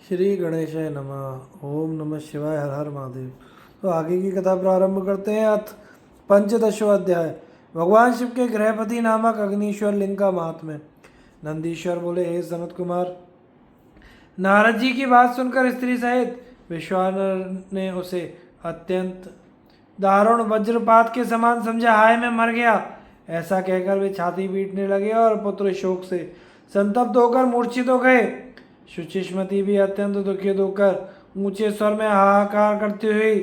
श्री गणेशाय नमः। ओम नमः शिवाय। हर हर महादेव। तो आगे की कथा प्रारंभ करते हैं। अथ पंचदशो अध्याय। भगवान शिव के गृहपति नामक अग्निश्वर लिंग का महात्म्य। नंदीश्वर बोले, हे सनत कुमार, नारद जी की बात सुनकर स्त्री सहित विश्वानर ने उसे अत्यंत दारुण वज्रपात के समान समझा। हाय मैं मर गया, ऐसा कहकर वे छाती पीटने लगे और पुत्र शोक से संतप्त होकर मूर्छित हो गए। शुचिष्मति भी अत्यंत दुखित होकर ऊंचे स्वर में हाहाकार करती हुई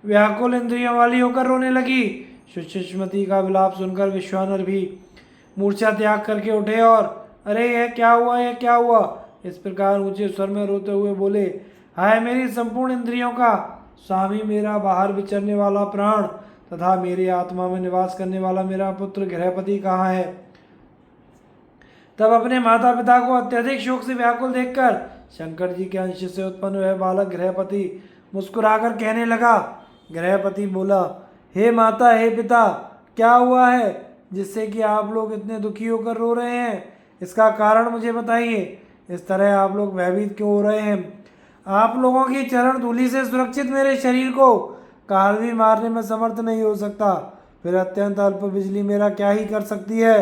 व्याकुल इंद्रियों वाली होकर रोने लगी। शुचिष्मति का विलाप सुनकर विश्वानर भी मूर्छा त्याग करके उठे और अरे यह क्या हुआ, यह क्या हुआ, इस प्रकार ऊंचे स्वर में रोते हुए बोले, हाय मेरी संपूर्ण इंद्रियों का स्वामी, मेरा बाहर विचरने वाला प्राण तथा मेरी आत्मा में निवास करने वाला मेरा पुत्र गृहपति कहाँ है। तब अपने माता पिता को अत्यधिक शोक से व्याकुल देखकर शंकर जी के अंश से उत्पन्न हुए बालक गृहपति मुस्कुराकर कहने लगा। गृहपति बोला, हे माता, हे पिता, क्या हुआ है जिससे कि आप लोग इतने दुखी होकर रो रहे हैं, इसका कारण मुझे बताइए। इस तरह आप लोग भयभीत क्यों हो रहे हैं। आप लोगों की चरण धूलि से सुरक्षित मेरे शरीर को काल भी मारने में समर्थ नहीं हो सकता, फिर अत्यंत अल्प बिजली मेरा क्या ही कर सकती है।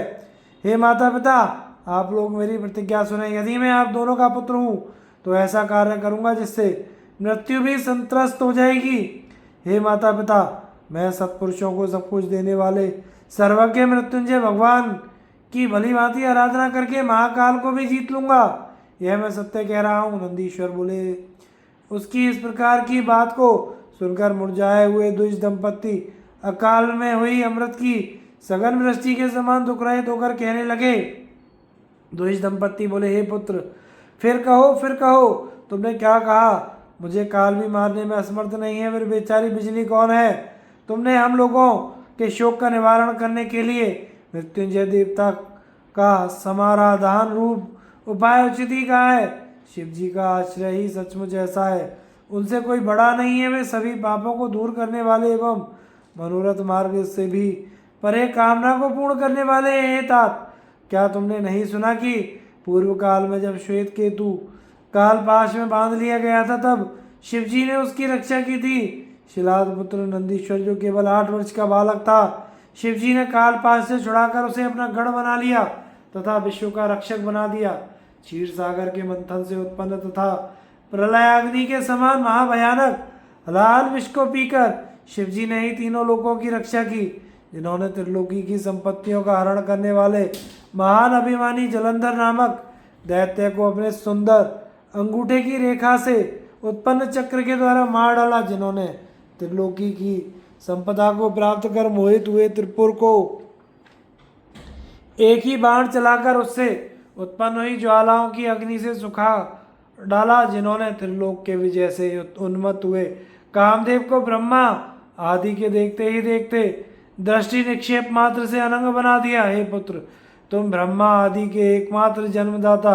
हे माता पिता, आप लोग मेरी प्रतिज्ञा सुने। यदि मैं आप दोनों का पुत्र हूँ तो ऐसा कार्य करूँगा जिससे मृत्यु भी संत्रस्त हो जाएगी। हे माता पिता, मैं सत्पुरुषों को सब कुछ देने वाले सर्वज्ञ मृत्युंजय भगवान की भली भांति आराधना करके महाकाल को भी जीत लूंगा, यह मैं सत्य कह रहा हूँ। नंदीश्वर बोले। उसकी इस प्रकार की बात को सुनकर मुरझाए हुए द्विज दंपत्ति अकाल में हुई अमृत की सघन वृष्टि के समान दुख रहित होकर कहने लगे। द्विज दंपत्ति बोले, हे पुत्र, फिर कहो, फिर कहो, तुमने क्या कहा। मुझे काल भी मारने में असमर्थ नहीं है, फिर बेचारी बिजली कौन है। तुमने हम लोगों के शोक का निवारण करने के लिए मृत्युंजय देवता का समाराधान रूप उपाय उचित ही कहा है। शिव जी का आश्रय ही सचमुच ऐसा है, उनसे कोई बड़ा नहीं है। वे सभी पापों को दूर करने वाले एवं मनोरथ मार्ग से भी परे कामना को पूर्ण करने वाले हैं। तात, क्या तुमने नहीं सुना कि पूर्व काल में जब श्वेत केतु काल पाश में बांध लिया गया था, तब शिव जी ने उसकी रक्षा की थी। शिलाद पुत्र नंदीश्वर जो केवल 8 वर्ष का बालक था, शिव जी ने काल पाश से छुड़ाकर उसे अपना गढ़ बना लिया तथा विश्व का रक्षक बना दिया। क्षीर सागर के मंथन से उत्पन्न तथा प्रलयाग्नि के समान महाभयानक लाल विष को पीकर शिव जी ने ही तीनों लोकों की रक्षा की। जिन्होंने त्रिलोकी की संपत्तियों का हरण करने वाले महान अभिमानी जलंधर नामक दैत्य को अपने सुंदर अंगूठे की रेखा से उत्पन्न चक्र के द्वारा मार डाला। जिन्होंने त्रिलोकी की संपदा को प्राप्त कर मोहित हुए त्रिपुर को एक ही बाण चलाकर उससे उत्पन्न हुई ज्वालाओं की अग्नि से सुखा डाला। जिन्होंने त्रिलोक के विजय से उन्मत्त हुए कामदेव को ब्रह्मा आदि के देखते ही देखते दृष्टि निक्षेप मात्र से अनंग बना दिया। हे पुत्र, तुम ब्रह्मा आदि के एकमात्र जन्मदाता,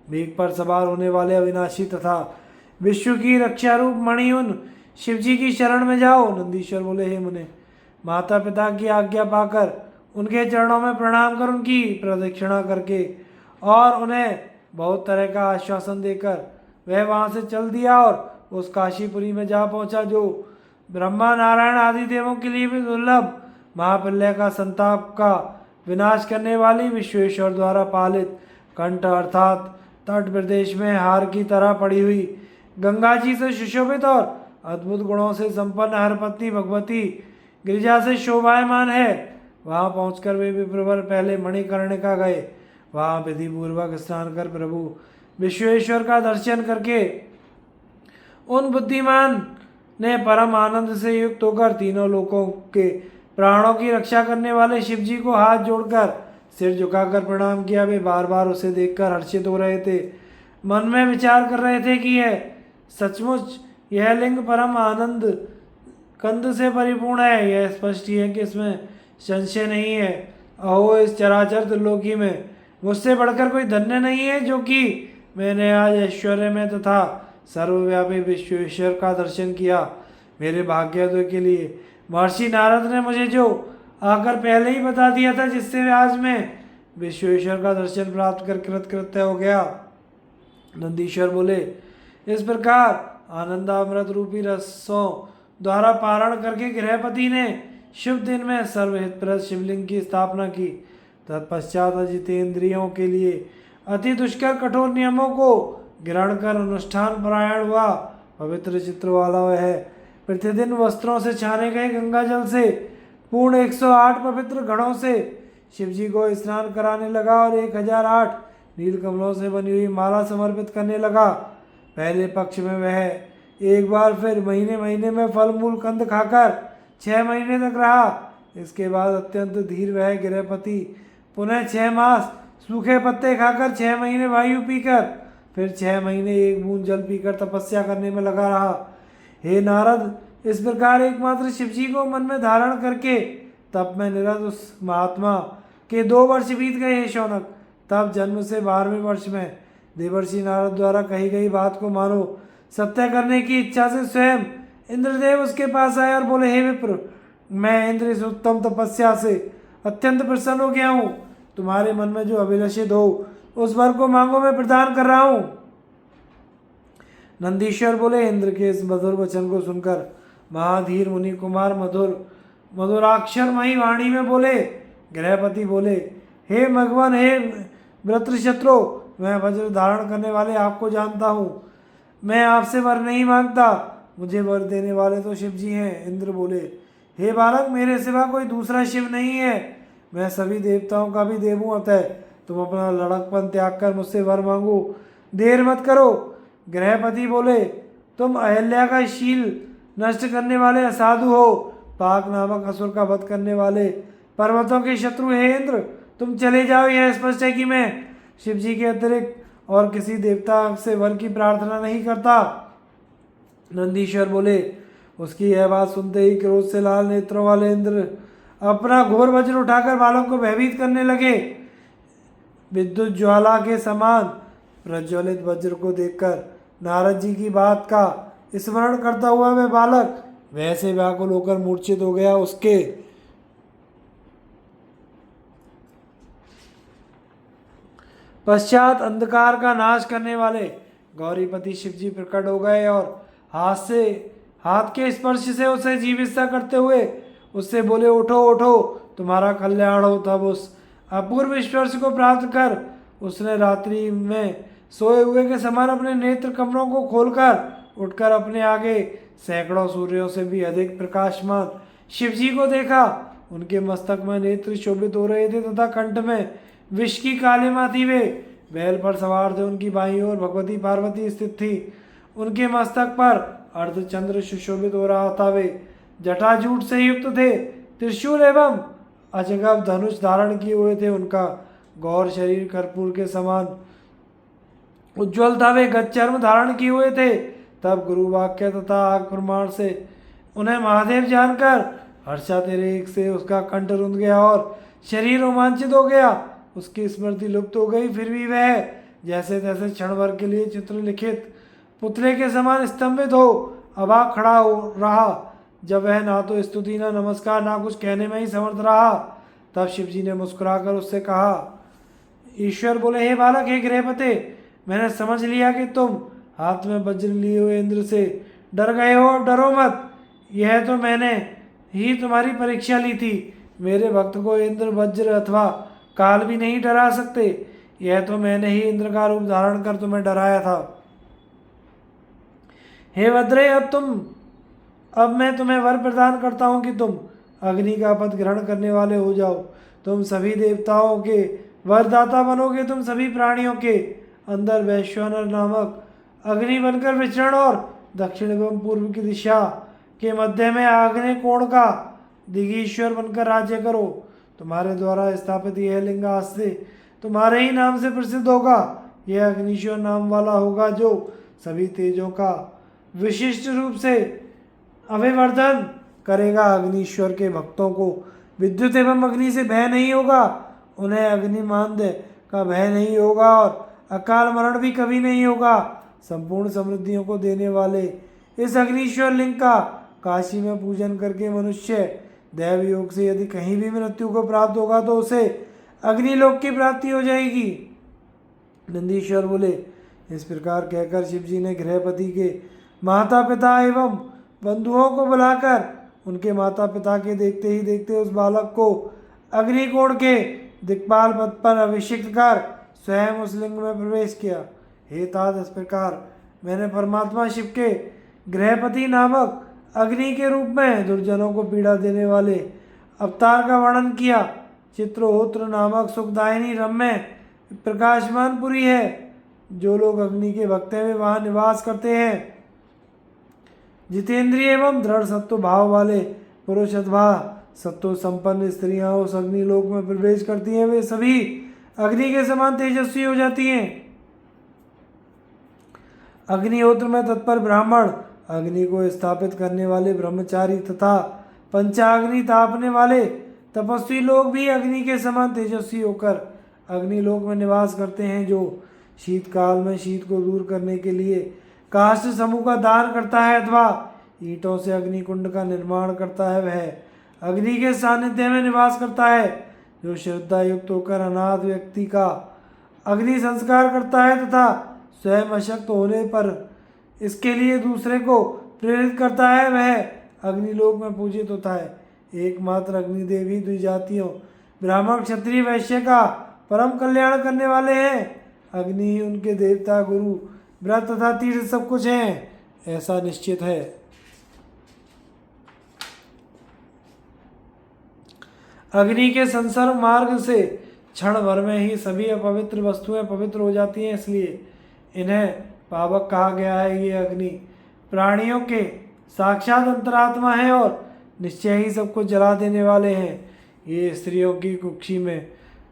मेघ पर सवार होने वाले अविनाशी तथा विश्व की रक्षा रूप मणि उन शिव जी की शरण में जाओ। नंदीश्वर बोले, हे मुने, माता पिता की आज्ञा पाकर उनके चरणों में प्रणाम कर उनकी प्रदक्षिणा करके और उन्हें बहुत तरह का आश्वासन देकर वह वहाँ से चल दिया और उस काशीपुरी में जा पहुँचा जो ब्रह्मा नारायण आदि देवों के लिए भी दुर्लभ महाप्रलय का संताप का विनाश करने वाली विश्वेश्वर द्वारा पालित कंठ अर्थात तट प्रदेश में हार की तरह पड़ी हुई गंगा जी से सुशोभित और अद्भुत गुणों से संपन्न हरपत्नी भगवती गिरिजा से शोभायमान है। वहाँ पहुंचकर वे विप्रवर पहले मणिकर्णिका गए। वहाँ विधि पूर्वक स्नान कर प्रभु विश्वेश्वर का दर्शन करके उन बुद्धिमान ने परम आनंद से युक्त होकर तीनों लोकों के प्राणों की रक्षा करने वाले शिव जी को हाथ जोड़कर सिर झुकाकर प्रणाम किया। वे बार बार उसे देखकर हर्षित हो रहे थे, मन में विचार कर रहे थे कि यह सचमुच यह लिंग परम आनंद कंद से परिपूर्ण है। यह स्पष्ट ही है कि इसमें संशय नहीं है। अहो, इस चराचर त्रिलोकी में मुझसे बढ़कर कोई धन्य नहीं है, जो कि मैंने आज ऐश्वर्य में तथा सर्वव्यापी विश्वेश्वर का दर्शन किया। मेरे भाग्योदय के लिए महर्षि नारद ने मुझे जो आकर पहले ही बता दिया था, जिससे आज मैं विश्वेश्वर का दर्शन प्राप्त कर कृतकृत्य हो गया। नंदीश्वर बोले, इस प्रकार आनंदामृत रूपी रसों द्वारा पारण करके गृहपति ने शुभ दिन में सर्वहितप्रद शिवलिंग की स्थापना की। तत्पश्चात अजितेंद्रियों के लिए अति दुष्कर कठोर नियमों को ग्रहण कर अनुष्ठान परायण हुआ। पवित्र चित्र वाला वह प्रतिदिन वस्त्रों से छाने गए गंगा जल से पूर्ण 108 पवित्र घड़ों से शिवजी को स्नान कराने लगा और 1008 नील कमलों से बनी हुई माला समर्पित करने लगा। पहले पक्ष में वह एक बार फिर महीने महीने में फल मूल कंद खाकर 6 महीने तक रहा। इसके बाद अत्यंत धीर वह गृहपति पुनः 6 मास सूखे पत्ते खाकर 6 महीने वायु पीकर फिर 6 महीने एक बूंद जल पीकर तपस्या करने में लगा रहा। हे नारद, इस प्रकार एकमात्र शिवजी को मन में धारण करके तप में निरत उस महात्मा के 2 वर्ष बीत गए। हे शौनक, तब जन्म से 12वें वर्ष में देवर्षि नारद द्वारा कही गई बात को मानो सत्य करने की इच्छा से स्वयं इंद्रदेव उसके पास आए और बोले, हे विप्र, मैं इंद्र इस उत्तम तपस्या से अत्यंत प्रसन्न हो गया हूँ। तुम्हारे मन में जो अभिलषित हो उस वर को मांगो, मैं प्रदान कर रहा हूँ। नंदीश्वर बोले, इंद्र के इस मधुर वचन को सुनकर महाधीर मुनि कुमार मधुराक्षरमयी वाणी में बोले। गृहपति बोले, हे भगवान, हे वृत्रशत्रु, मैं वज्र धारण करने वाले आपको जानता हूँ। मैं आपसे वर नहीं मांगता, मुझे वर देने वाले तो शिव जी हैं। इंद्र बोले, हे बालक, मेरे सिवा कोई दूसरा शिव नहीं है। मैं सभी देवताओं का भी देव हूँ, अतः तुम अपना लड़कपन त्याग कर मुझसे वर मांगो, देर मत करो। गृहपति बोले, तुम अहल्या का शील नष्ट करने वाले असाधु हो, पाक नामक असुर का वध करने वाले पर्वतों के शत्रु। हे इंद्र, तुम चले जाओ। यह स्पष्ट है कि मैं शिव जी के अतिरिक्त और किसी देवता से वर की प्रार्थना नहीं करता। नंदीश्वर बोले, उसकी यह बात सुनते ही क्रोध से लाल नेत्रों वाले इंद्र अपना घोर वज्र उठाकर बालक को भयभीत करने लगे। विद्युत ज्वाला के समान प्रज्वलित वज्र को देखकर नारद जी की बात का स्मरण करता हुआ वह बालक वैसे व्याकुल होकर मूर्छित हो गया। उसके पश्चात अंधकार का नाश करने वाले गौरीपति शिवजी प्रकट हो गए और हाथ के स्पर्श से उसे जीवित करते हुए उससे बोले, उठो उठो, तुम्हारा कल्याण हो। तब उस अपूर्व स्पर्श को प्राप्त कर उसने रात्रि में सोए हुए के समान अपने नेत्र कमरों को खोलकर उठकर अपने आगे सैकड़ों सूर्यों से भी अधिक प्रकाशमान शिवजी को देखा। उनके मस्तक में नेत्र शोभित हो रहे थे तथा कंठ में विष की कालिमा थी। वे बैल पर सवार थे, उनकी बाईं ओर भगवती पार्वती स्थित थी। उनके मस्तक पर अर्धचंद्र सुशोभित हो रहा था। वे जटाजूट से युक्त थे, त्रिशूल एवं अजगव धनुष धारण किए हुए थे। उनका गौर शरीर कर्पूर के समान उज्ज्वल था। वे गच्चर्म धारण किए हुए थे। तब गुरु वाक्य तथा आग प्रमाण से उन्हें महादेव जानकर हर्षातिरेक से उसका कंठ रुंध गया और शरीर रोमांचित हो गया। उसकी स्मृति लुप्त हो गई, फिर भी वह जैसे तैसे क्षण भर के लिए चित्रलिखित पुतले के समान स्तंभित हो अभाग खड़ा हो रहा। जब वह ना तो स्तुति ना नमस्कार ना कुछ कहने में ही समर्थ रहा, तब शिवजी ने मुस्कुराकर उससे कहा। ईश्वर बोले, हे बालक, हे गृहपते, मैंने समझ लिया कि तुम हाथ में वज्र लिए हुए इंद्र से डर गए हो। अब डरो मत, यह तो मैंने ही तुम्हारी परीक्षा ली थी। मेरे भक्त को इंद्र वज्र अथवा काल भी नहीं डरा सकते। यह तो मैंने ही इंद्र का रूप धारण कर तुम्हें डराया था। हे वज्रे, अब मैं तुम्हें वर प्रदान करता हूँ कि तुम अग्नि का पद ग्रहण करने वाले हो जाओ। तुम सभी देवताओं के वरदाता बनोगे। तुम सभी प्राणियों के अंदर वैश्वानर नामक अग्नि बनकर विचरण और दक्षिण एवं पूर्व की दिशा के मध्य में आग्नेय कोण का दिगीश्वर बनकर राज्य करो। तुम्हारे द्वारा स्थापित यह लिंग आज से तुम्हारे ही नाम से प्रसिद्ध होगा। यह अग्निश्वर नाम वाला होगा जो सभी तेजों का विशिष्ट रूप से अभिवर्धन करेगा। अग्निश्वर के भक्तों को विद्युत एवं अग्नि से भय नहीं होगा, उन्हें अग्निमांद्य का भय नहीं होगा और अकाल मरण भी कभी नहीं होगा। संपूर्ण समृद्धियों को देने वाले इस अग्निश्वर लिंग का काशी में पूजन करके मनुष्य दैव योग से यदि कहीं भी मृत्यु को प्राप्त होगा तो उसे अग्निलोक की प्राप्ति हो जाएगी। नंदीश्वर बोले, इस प्रकार कहकर शिव जी ने गृहपति के माता पिता एवं बंधुओं को बुलाकर उनके माता पिता के देखते ही देखते उस बालक को अग्निकोण के दिक्पाल पद पर अभिषिक्त कर स्वयं उस लिंग में प्रवेश किया। हे तात, इस प्रकार मैंने परमात्मा शिव के गृहपति नामक अग्नि के रूप में दुर्जनों को पीड़ा देने वाले अवतार का वर्णन किया। चित्रहोत्र नामक सुखदायिनी रम्य प्रकाशमान पुरी है। जो लोग अग्नि के भक्त हैं वे वहाँ निवास करते हैं। जितेंद्रिय एवं दृढ़ सत्व भाव वाले पुरुष अथवा सत्व संपन्न स्त्रियां उस अग्निलोक में प्रवेश करती हैं, वे सभी अग्नि के समान तेजस्वी हो जाती हैं। अग्निहोत्र में तत्पर ब्राह्मण, अग्नि को स्थापित करने वाले ब्रह्मचारी तथा पंचाग्नि तापने वाले तपस्वी लोग भी अग्नि के समान तेजस्वी होकर अग्निलोक में निवास करते हैं। जो शीतकाल में शीत को दूर करने के लिए काष्ठ समूह का दान करता है अथवा ईंटों से अग्निकुंड का निर्माण करता है, वह अग्नि के सानिध्य में निवास करता है। जो श्रद्धा युक्त होकर अनाथ व्यक्ति का अग्नि संस्कार करता है तथा स्वयं अशक्त होने पर इसके लिए दूसरे को प्रेरित करता है, वह अग्निलोक में पूजित होता है। एकमात्र अग्निदेव ही द्विजातियों ब्राह्मण क्षत्रिय वैश्य का परम कल्याण करने वाले हैं। अग्नि ही उनके देवता, गुरु, व्रत तथा तीर्थ सब कुछ हैं, ऐसा निश्चित है। अग्नि के संसर्ग मार्ग से क्षण भर में ही सभी अपवित्र वस्तुएं पवित्र हो जाती हैं, इसलिए इन्हें पावक कहा गया है। ये अग्नि प्राणियों के साक्षात अंतरात्मा है और निश्चय ही सबको जला देने वाले हैं। ये स्त्रियों की कुक्षी में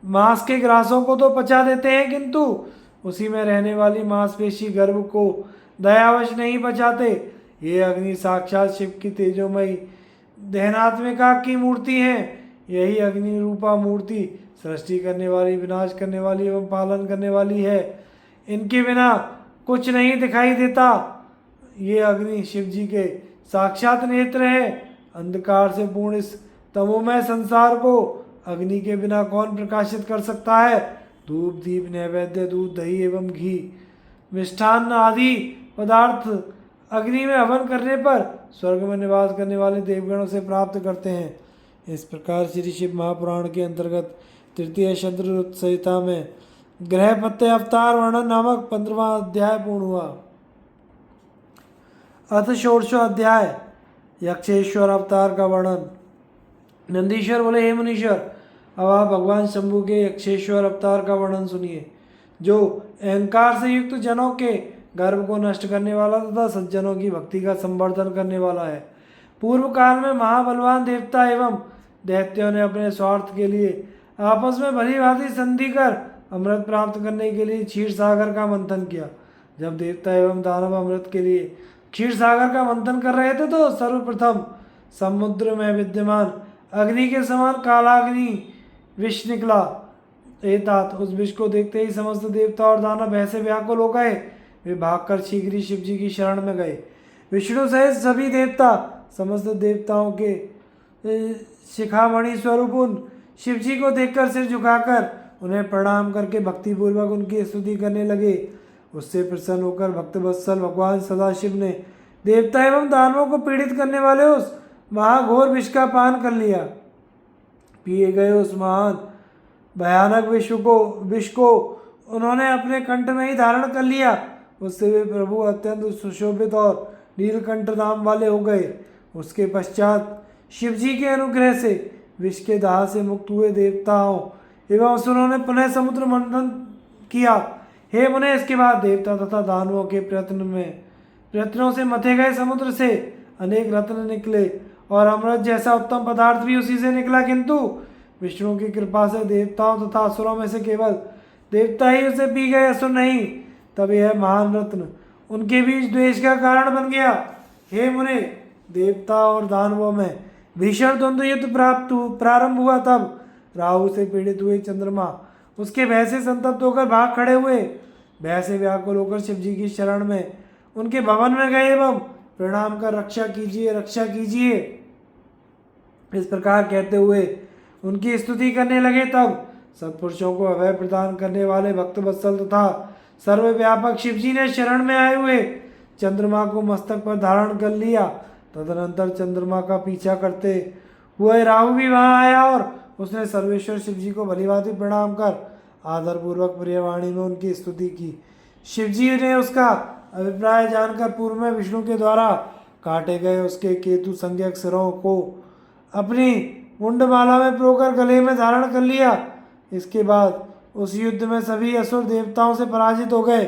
मांस के ग्रासों को तो पचा देते हैं, किंतु उसी में रहने वाली मांसपेशी गर्भ को दयावश नहीं पचाते। ये अग्नि साक्षात शिव की तेजोमयी दहनात्मिका की मूर्ति है। यही अग्नि रूपा मूर्ति सृष्टि करने वाली, विनाश करने वाली एवं पालन करने वाली है। इनके बिना कुछ नहीं दिखाई देता। ये अग्नि शिव जी के साक्षात नेत्र है। अंधकार से पूर्ण इस तमोमय संसार को अग्नि के बिना कौन प्रकाशित कर सकता है। धूप, दीप, नैवेद्य, दूध, दही एवं घी, मिष्ठान्न आदि पदार्थ अग्नि में हवन करने पर स्वर्ग में निवास करने वाले देवगणों से प्राप्त करते हैं। इस प्रकार श्री शिव महापुराण के अंतर्गत तृतीय शत्रु संहिता में गृहपत्य अवतार वर्णन नामक 15वां अध्याय पूर्ण हुआ। अथ षोडशो अध्याय यक्षेश्वर अवतार का वर्णन। नंदीश्वर बोले, हे मुनीश्वर, अब आप भगवान शंभु के यक्षेश्वर अवतार का वर्णन सुनिए, जो अहंकार से युक्त जनों के गर्भ को नष्ट करने वाला तथा सज्जनों की भक्ति का संवर्धन करने वाला है। पूर्व काल में महाबलवान देवता एवं दैत्यों ने अपने स्वार्थ के लिए आपस में भली भांति संधि कर अमृत प्राप्त करने के लिए क्षीर सागर का मंथन किया। जब देवता एवं दानव अमृत के लिए क्षीर सागर का मंथन कर रहे थे तो सर्वप्रथम समुद्र में विद्यमान अग्नि के समान कालाग्नि विष निकला। एतात, उस विष को देखते ही समस्त देवता और दानव ऐसे व्याकुल हो गए, वे भागकर शीघ्र ही शिव जी की शरण में गए। विष्णु सहित सभी देवता समस्त देवताओं के शिखामणि स्वरूप उन शिव जी को देखकर सिर झुकाकर उन्हें प्रणाम करके भक्तिपूर्वक उनकी स्तुति करने लगे। उससे प्रसन्न होकर भक्तवत्सल भगवान सदाशिव ने देवता एवं दानवों को पीड़ित करने वाले उस महाघोर विष का पान कर लिया। पिए गए उस महान भयानक विष को उन्होंने अपने कंठ में ही धारण कर लिया। उससे वे प्रभु अत्यंत सुशोभित और नीलकंठ नाम वाले हो गए। उसके पश्चात शिव जी के अनुग्रह से विष के दाह से मुक्त हुए देवताओं एवं असुरों ने पुनः समुद्र मंथन किया। हे मुने, इसके बाद देवता तथा दानवों के प्रयत्नों से मथे गए समुद्र से अनेक रत्न निकले और अमृत जैसा उत्तम पदार्थ भी उसी से निकला, किंतु विष्णु की कृपा से देवताओं तथा असुरों में से केवल देवता ही उसे पी गए, असुर नहीं। तब यह महान रत्न उनके बीच द्वेष का कारण बन गया। हे मुने, देवता और दानवों में भीषण द्वंद्व युद्ध प्रारंभ हुआ। तब राहु से पीड़ित हुए चंद्रमा उसके भय से संतप्त होकर भाग खड़े हुए। भय से व्याकुल होकर शिव जी की शरण में उनके भवन में गए एवं प्रणाम कर रक्षा कीजिए, रक्षा कीजिए, इस प्रकार कहते हुए उनकी स्तुति करने लगे। तब सत्पुरुषों को अभय प्रदान करने वाले भक्तवत्सल तथा सर्वव्यापक शिवजी ने शरण में आए हुए चंद्रमा को मस्तक पर धारण कर लिया। तदनंतर चंद्रमा का पीछा करते हुए राहु भी वहां आया और उसने सर्वेश्वर शिवजी को भलीभांति प्रणाम कर आदरपूर्वक प्रियवाणी में उनकी स्तुति की। शिवजी ने उसका अभिप्राय जानकर पूर्व में विष्णु के द्वारा काटे गए उसके केतु संज्ञक सिरों को अपनी मुंडमाला में प्रोकर गले में धारण कर लिया। इसके बाद उस युद्ध में सभी असुर देवताओं से पराजित हो गए।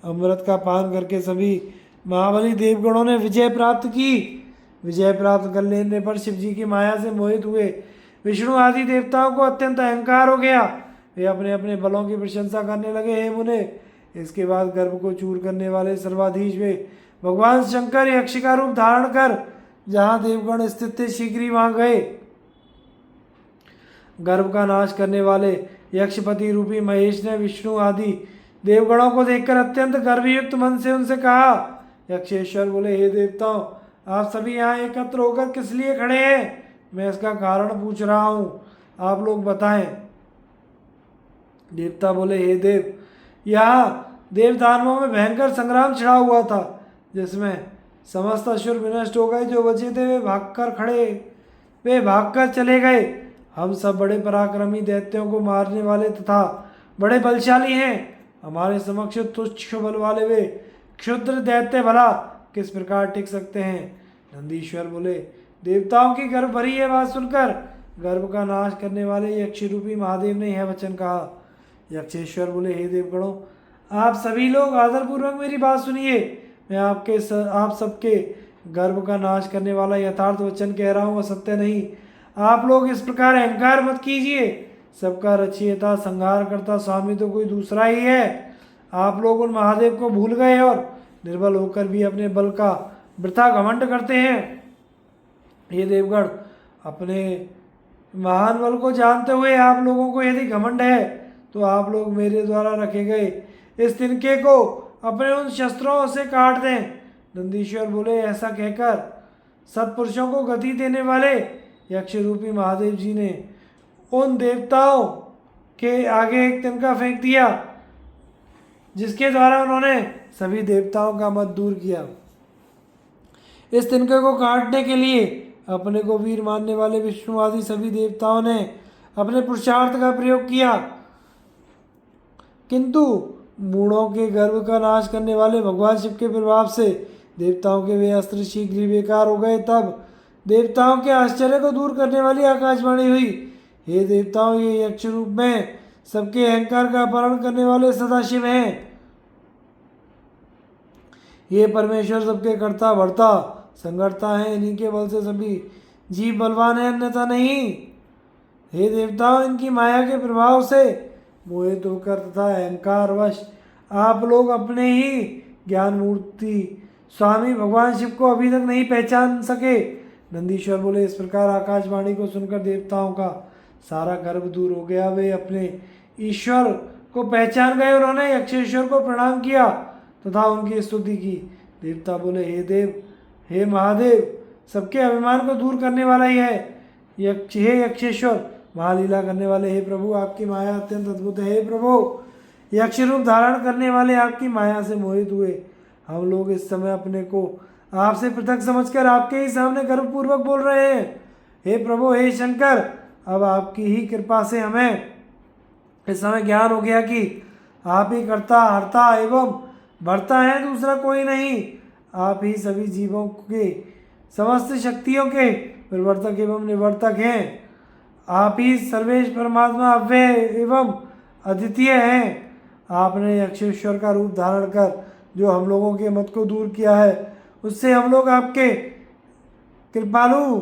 अमृत का पान करके सभी महाबली देवगणों ने विजय प्राप्त की। विजय प्राप्त कर लेने पर शिवजी की माया से मोहित हुए विष्णु आदि देवताओं को अत्यंत अहंकार हो गया। वे अपने अपने बलों की प्रशंसा करने लगे। हे मुने, इसके बाद गर्भ को चूर करने वाले सर्वाधीश वे भगवान शंकर यक्ष का रूप धारण कर जहाँ देवगण स्थित थे शीघ्र ही वहां गए। गर्भ का नाश करने वाले यक्षपति रूपी महेश ने विष्णु आदि देवगणों को देखकर अत्यंत गर्भयुक्त मन से उनसे कहा। यक्षेश्वर बोले, हे देवताओं, आप सभी यहाँ एकत्र होकर किस लिए खड़े हैं? मैं इसका कारण पूछ रहा हूँ, आप लोग बताएं। देवता बोले, हे देव, यहाँ देवदानवों में भयंकर संग्राम छिड़ा हुआ था, जिसमें समस्त असुर विनष्ट हो गए। जो बचे थे वे भागकर चले गए। हम सब बड़े पराक्रमी दैत्यों को मारने वाले तथा बड़े बलशाली हैं। हमारे समक्ष तुच्छ बल वाले वे क्षुद्र दैत्य भला किस प्रकार टिक सकते हैं? नंदीश्वर बोले, देवताओं की गर्भ भरी यह बात सुनकर गर्भ का नाश करने वाले यक्ष रूपी महादेव ने यह वचन कहा। यक्षेश्वर बोले, हे देवगणों, आप सभी लोग आदरपूर्वक मेरी बात सुनिए। मैं आप सबके गर्भ का नाश करने वाला यथार्थ वचन कह रहा हूँ, असत्य नहीं। आप लोग इस प्रकार अहंकार मत कीजिए। सबका रचयिता संहार करता स्वामी तो कोई दूसरा ही है। आप लोग उन महादेव को भूल गए और निर्बल होकर भी अपने बल का वृथा घमंड करते हैं। ये देवगण, अपने महान बल को जानते हुए आप लोगों को यदि घमंड है तो आप लोग मेरे द्वारा रखे गए इस तिनके को अपने उन शस्त्रों से काट दें। नंदीश्वर बोले, ऐसा कहकर सत्पुरुषों को गति देने वाले यक्ष रूपी महादेव जी ने उन देवताओं के आगे एक तिनका फेंक दिया, जिसके द्वारा उन्होंने सभी देवताओं का मत दूर किया। इस तिनके को काटने के लिए अपने को वीर मानने वाले विष्णु आदि सभी देवताओं ने अपने पुरुषार्थ का प्रयोग किया, किंतु मूढ़ों के गर्भ का नाश करने वाले भगवान शिव के प्रभाव से देवताओं के वे अस्त्र शीघ्र ही बेकार हो गए। तब देवताओं के आश्चर्य को दूर करने वाली आकाशवाणी हुई। हे देवताओं, ये यक्ष रूप में सबके अहंकार का अपहरण करने वाले सदाशिव हैं। ये परमेश्वर सबके कर्ता भर्ता संगठता है। इन्हीं के बल से सभी जीव बलवान है, अन्यथा नहीं। हे देवताओं, इनकी माया के प्रभाव से मोहित होकर तथा अहंकारवश आप लोग अपने ही ज्ञान मूर्ति स्वामी भगवान शिव को अभी तक नहीं पहचान सके। नंदीश्वर बोले, इस प्रकार आकाशवाणी को सुनकर देवताओं का सारा गर्व दूर हो गया। वे अपने ईश्वर को पहचान गए। उन्होंने यक्षेश्वर को प्रणाम किया तथा उनकी स्तुति की। देवता बोले, हे देव, हे महादेव, सबके अभिमान को दूर करने वाला ही है। हे यक्षेश्वर, महालीला करने वाले, हे प्रभु, आपकी माया अत्यंत अद्भुत है। हे प्रभु, यक्ष रूप धारण करने वाले आपकी माया से मोहित हुए हम लोग इस समय अपने को आपसे पृथक समझकर आपके ही सामने गर्वपूर्वक बोल रहे हैं। हे प्रभु, हे शंकर, अब आपकी ही कृपा से हमें इस समय ज्ञान हो गया कि आप ही कर्ता, हर्ता एवं भर्ता हैं, दूसरा कोई नहीं। आप ही सभी जीवों के समस्त शक्तियों के प्रवर्तक एवं निवर्तक हैं। आप ही सर्वेश परमात्मा अव्यय एवं अद्वितीय हैं। आपने यक्षेश्वर का रूप धारण कर जो हम लोगों के मत को दूर किया है, उससे हम लोग आपके कृपालु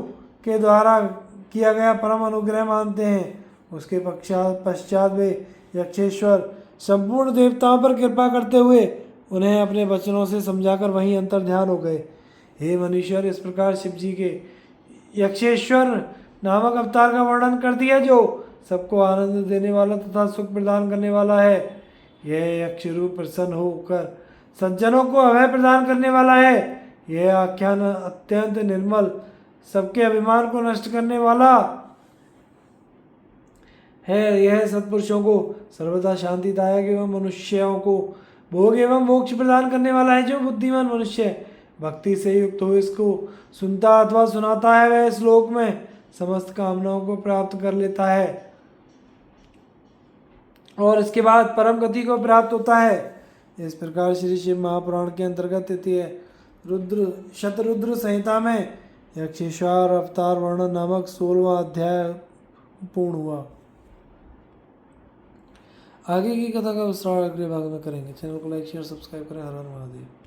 के द्वारा किया गया परम अनुग्रह मानते हैं। उसके पश्चात वे यक्षेश्वर संपूर्ण देवताओं पर कृपा करते हुए उन्हें अपने वचनों से समझाकर वहीं अंतर ध्यान हो गए। हे मनीश्वर, इस प्रकार शिव जी के यक्षेश्वर नामक अवतार का वर्णन कर दिया, जो सबको आनंद देने वाला तथा सुख प्रदान करने वाला है। यह यक्ष रूप प्रसन्न होकर सज्जनों को अभय प्रदान करने वाला है। यह आख्यान अत्यंत निर्मल, सबके अभिमान को नष्ट करने वाला है। यह सत्पुरुषों को सर्वदा शांतिदायक एवं मनुष्यों को भोग एवं मोक्ष प्रदान करने वाला है जो बुद्धिमान मनुष्य भक्ति से युक्त हो इसको सुनता अथवा सुनाता है वह श्लोक में समस्त कामनाओं को प्राप्त कर लेता है और इसके बाद परम गति को प्राप्त होता है। इस प्रकार श्री शिव महापुराण के अंतर्गत तृतीय रुद्र शतरुद्र संहिता में यक्षेश्वर अवतार वर्णन नामक 16वां अध्याय पूर्ण हुआ। आगे की कथा का विस्तार अगले भाग में करेंगे। चैनल को लाइक शेयर सब्सक्राइब करें। हर हर महादेव।